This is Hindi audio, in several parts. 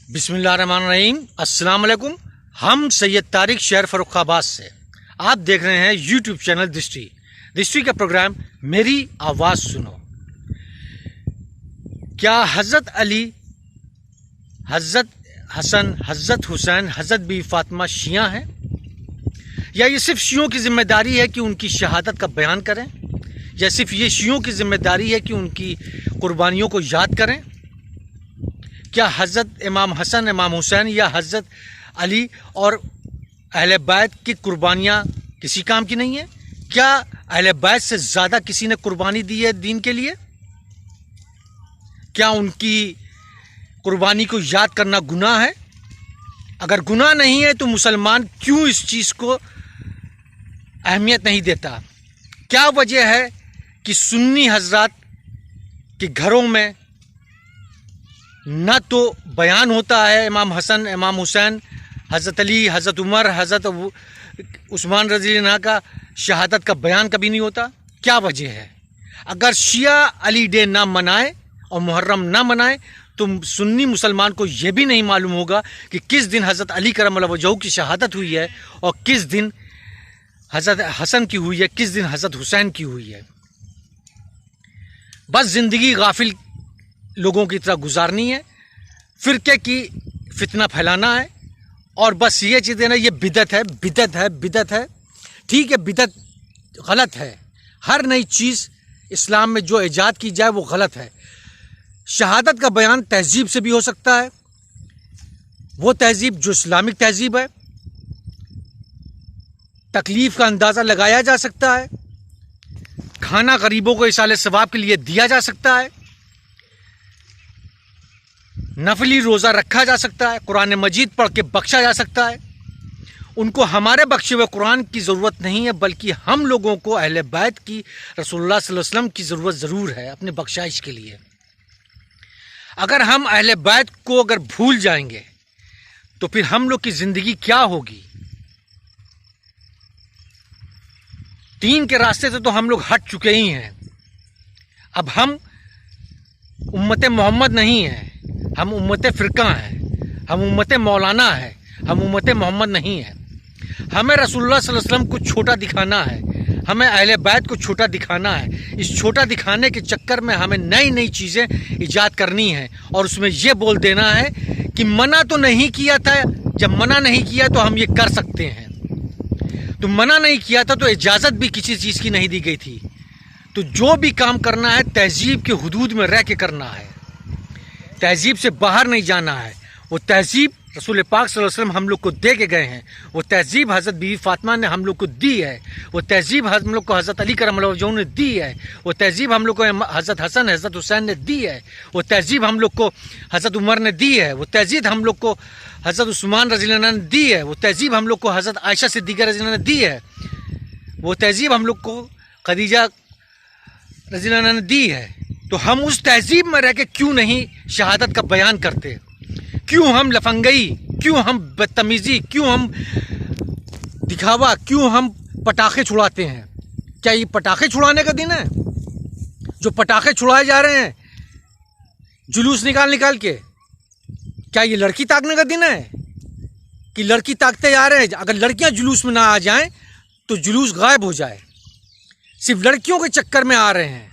बिस्मिल्लाहिर्रहमानिर्रहीम। अस्सलाम वालेकुम। हम सैयद तारिक शहर फर्रुखाबाद से आप देख रहे हैं यूट्यूब चैनल दृष्टि का प्रोग्राम मेरी आवाज़ सुनो। क्या हज़रत अली, हज़रत हसन, हज़रत हुसैन, हज़रत बीवी फातिमा शिया हैं, या ये सिर्फ शियों की जिम्मेदारी है कि उनकी शहादत का बयान करें, या सिर्फ ये शियों की जिम्मेदारी है कि उनकी कुर्बानियों को याद करें? क्या हज़रत इमाम हसन, इमाम हुसैन या हज़रत अली और अहले बैत की कुर्बानियाँ किसी काम की नहीं है? क्या अहले बैत से ज़्यादा किसी ने कुर्बानी दी है दीन के लिए? क्या उनकी कुर्बानी को याद करना गुनाह है? अगर गुनाह नहीं है तो मुसलमान क्यों इस चीज़ को अहमियत नहीं देता? क्या वजह है कि सुन्नी हजरात के घरों में न तो बयान होता है इमाम हसन, इमाम हुसैन, हज़रत अली, हज़रत उमर, हज़रत उस्मान रज़ी अल्लाह का शहादत का बयान कभी नहीं होता? क्या वजह है? अगर शिया अली डे ना मनाए और मुहर्रम ना मनाए तो सुन्नी मुसलमान को यह भी नहीं मालूम होगा कि किस दिन हज़रत अली करमल्लाहु वजहू की शहादत हुई है और किस दिन हज़रत हसन की हुई है, किस दिन हज़रत हुसैन की हुई है। बस ज़िंदगी गाफिल लोगों की तरह गुजारनी है, फ़िरके की फितना फैलाना है और बस ये चीज़ें ना, ये बिदत है, बिदत है, बिदत है। ठीक है, बिदत गलत है। हर नई चीज़ इस्लाम में जो ईजाद की जाए वो गलत है। शहादत का बयान तहजीब से भी हो सकता है, वो तहजीब जो इस्लामिक तहजीब है। तकलीफ़ का अंदाज़ा लगाया जा सकता है, खाना गरीबों को इसाले सवाब के लिए दिया जा सकता है, नफली रोज़ा रखा जा सकता है, कुरान मजीद पढ़ के बख्शा जा सकता है। उनको हमारे बख्शे हुए कुरान की ज़रूरत नहीं है, बल्कि हम लोगों को अहले बैत की, रसूलुल्लाह सल्लल्लाहु अलैहि वसल्लम की ज़रूरत ज़रूर है अपने बख्शाइश के लिए। अगर हम अहले बैत को अगर भूल जाएंगे तो फिर हम लोग की ज़िंदगी क्या होगी? दीन के रास्ते से तो हम लोग हट चुके ही हैं। अब हम उम्मत मोहम्मद नहीं हैं, हम उम्मत फ़िरका हैं, हम उम्मत मौलाना है, हम उम्मत मोहम्मद नहीं है। हमें रसूलुल्लाह सल्लल्लाहु अलैहि वसल्लम को छोटा दिखाना है, हमें अहले बैत को छोटा दिखाना है। इस छोटा दिखाने के चक्कर में हमें नई नई चीज़ें ईजाद करनी है और उसमें यह बोल देना है कि मना तो नहीं किया था, जब मना नहीं किया तो हम ये कर सकते हैं। तो मना नहीं किया था तो इजाज़त भी किसी चीज़ की नहीं दी गई थी। तो जो भी काम करना है तहजीब के हुदूद में रह के करना है, तहजीब से बाहर नहीं जाना है। वो तहजीब रसूल पाक सल्लल्लाहु अलैहि वसल्लम हम लोग को दे के गए हैं, वो तहजीब हज़रत बीवी फातिमा ने हम लोग को दी है, वो तहजीब हम लोग को हज़रत अली करमल्लाहु वजहू ने दी है, वो तहजीब हम लोग को हज़रत हसन, हज़रत हुसैन ने दी है, वो तहजीब हम लोग को हज़रत उमर ने दी है, वो तहजीब हम लोग को हज़रत उस्मान रज़ी अल्लाह अन्हु ने दी है, वो तहजीब हम लोग को हज़रत आयशा सिद्दीक़ा रज़ी अल्लाह अन्हा ने दी है, वो तहजीब हम लोग को खदीजा रज़ी अल्लाह अन्हा ने दी है। तो हम उस तहजीब में रह के क्यों नहीं शहादत का बयान करते? क्यों हम लफंगई, क्यों हम बदतमीज़ी, क्यों हम दिखावा, क्यों हम पटाखे छुड़ाते हैं? क्या ये पटाखे छुड़ाने का दिन है? जो पटाखे छुड़ाए जा रहे हैं जुलूस निकाल निकाल के, क्या ये लड़की ताकने का दिन है कि लड़की ताकते जा रहे हैं? अगर लड़कियां जुलूस में ना आ जाएं तो जुलूस गायब हो जाए। सिर्फ लड़कियों के चक्कर में आ रहे हैं,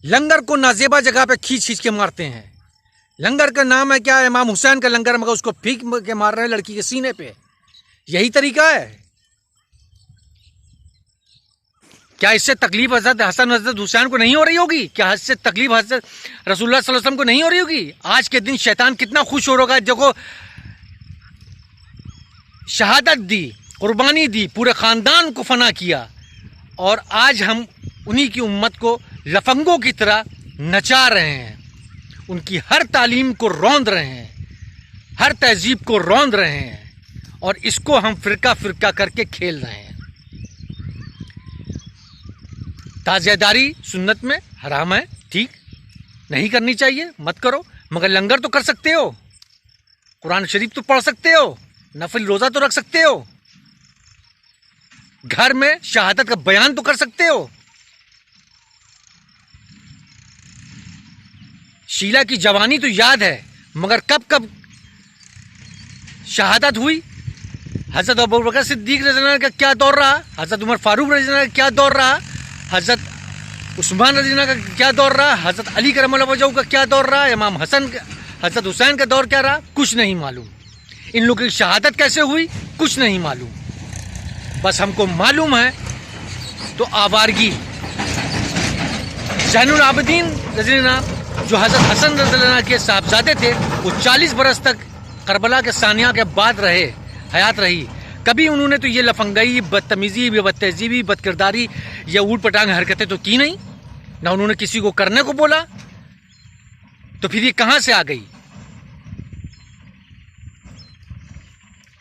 लंगर को नाजेबा जगह पे खींच खींच के मारते हैं। लंगर का नाम है क्या? इमाम हुसैन का लंगर, मगर उसको फीक के मार रहे हैं लड़की के सीने पे। यही तरीका है क्या? इससे तकलीफ हज़रत हसन, हज़रत हुसैन को नहीं हो रही होगी? क्या इससे तकलीफ हज़रत रसूलुल्लाह सल्लल्लाहु अलैहि वसल्लम को नहीं हो रही होगी? आज के दिन शैतान कितना खुश हो रहा है, देखो शहादत दी, कुर्बानी दी, पूरे ख़ानदान को फना किया, और आज हम उन्हीं की उम्मत को लफंगों की तरह नचा रहे हैं, उनकी हर तालीम को रौंद रहे हैं, हर तहजीब को रौंद रहे हैं, और इसको हम फ़िरका फ़िरका करके खेल रहे हैं। ताज़ियादारी सुन्नत में हराम है, ठीक नहीं करनी चाहिए, मत करो, मगर लंगर तो कर सकते हो, कुरान शरीफ तो पढ़ सकते हो, नफल रोज़ा तो रख सकते हो, घर में शहादत का बयान तो कर सकते हो। शीला की जवानी तो याद है, मगर कब कब शहादत हुई। हज़रत अबू बकर सिद्दीक़ रज़ियल्लाहु का क्या दौर रहा, हज़रत उमर फारूक रज़ियल्लाहु का क्या दौर रहा, हज़रत उस्मान रज़ियल्लाहु का क्या दौर रहा, हज़रत अली करमल्लाहु वजहहू का क्या दौर रहा, इमाम हसन हज़रत हुसैन का दौर क्या रहा, कुछ नहीं मालूम। इन लोगों की शहादत कैसे हुई, कुछ नहीं मालूम। बस हमको मालूम है तो आवारगी। ज़ैनुल आबिदीन रज़ियल्लाहु जो हज़रत हसन रज़ियल्लाहु के साहबजादे थे, वो 40 बरस तक करबला के सानिया के बाद रहे, हयात रही। कभी उन्होंने तो ये लफंगाई, बदतमीज़ी, बदतहज़ीबी, बदकिरदारी या ऊट पटांग हरकतें तो की नहीं, ना उन्होंने किसी को करने को बोला, तो फिर ये कहाँ से आ गई।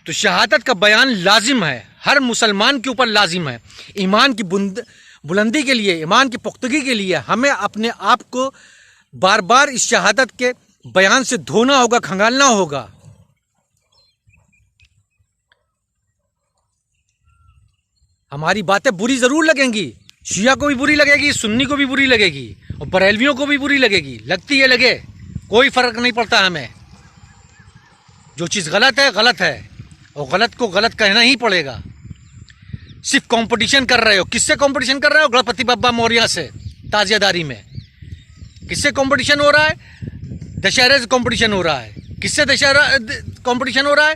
तो शहादत का बयान लाजिम है, हर मुसलमान के ऊपर लाजिम है। ईमान की बुलंदी के लिए, ईमान की पुख्तगी के लिए हमें अपने आप को बार बार इस शहादत के बयान से धोना होगा, खंगालना होगा। हमारी बातें बुरी जरूर लगेंगी, शिया को भी बुरी लगेगी, सुन्नी को भी बुरी लगेगी और बरेलवियों को भी बुरी लगेगी, लगती है लगे, कोई फर्क नहीं पड़ता हमें। जो चीज़ गलत है गलत है और गलत को गलत कहना ही पड़ेगा। सिर्फ कंपटीशन कर रहे हो, किससे कंपटीशन कर रहे हो? गणपति बप्पा मौर्य से ताजियादारी में। किससे कंपटीशन हो रहा है? दशहरे से कंपटीशन हो रहा है। किससे दशहरा कंपटीशन हो रहा है?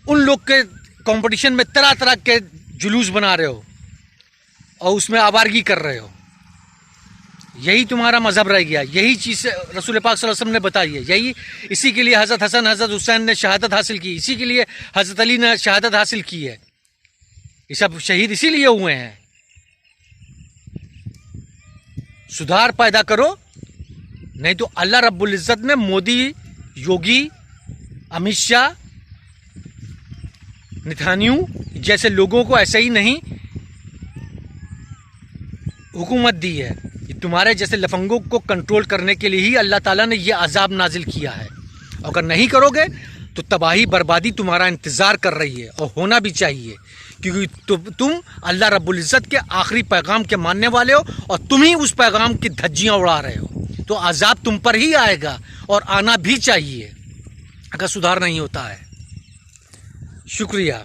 उन लोग के कंपटीशन में तरह तरह के जुलूस बना रहे हो और उसमें आवारगी कर रहे हो। यही तुम्हारा मजहब रह गया, यही चीज़ रसूल पाक सल्लल्लाहु अलैहि वसल्लम ने बताई है। यही इसी के लिए हज़रत हसन हज़रत हुसैन ने शहादत हासिल की, इसी के लिए हज़रत अली ने शहादत हासिल की है। ये सब शहीद इसीलिए हुए हैं। सुधार पैदा करो, नहीं तो अल्लाह रब्बुल इज़्ज़त ने मोदी, योगी, अमित शाह, नेतान्याहू जैसे लोगों को ऐसे ही नहीं हुकूमत दी है। ये तुम्हारे जैसे लफंगों को कंट्रोल करने के लिए ही अल्लाह ताला ने ये अजाब नाजिल किया है। अगर नहीं करोगे तो तबाही बर्बादी तुम्हारा इंतज़ार कर रही है और होना भी चाहिए, क्योंकि तुम अल्लाह रब्बुल इज़्ज़त के आखिरी पैगाम के मानने वाले हो और तुम ही उस पैगाम की धज्जियाँ उड़ा रहे हो। तो अजाब तुम पर ही आएगा और आना भी चाहिए अगर सुधार नहीं होता है। शुक्रिया।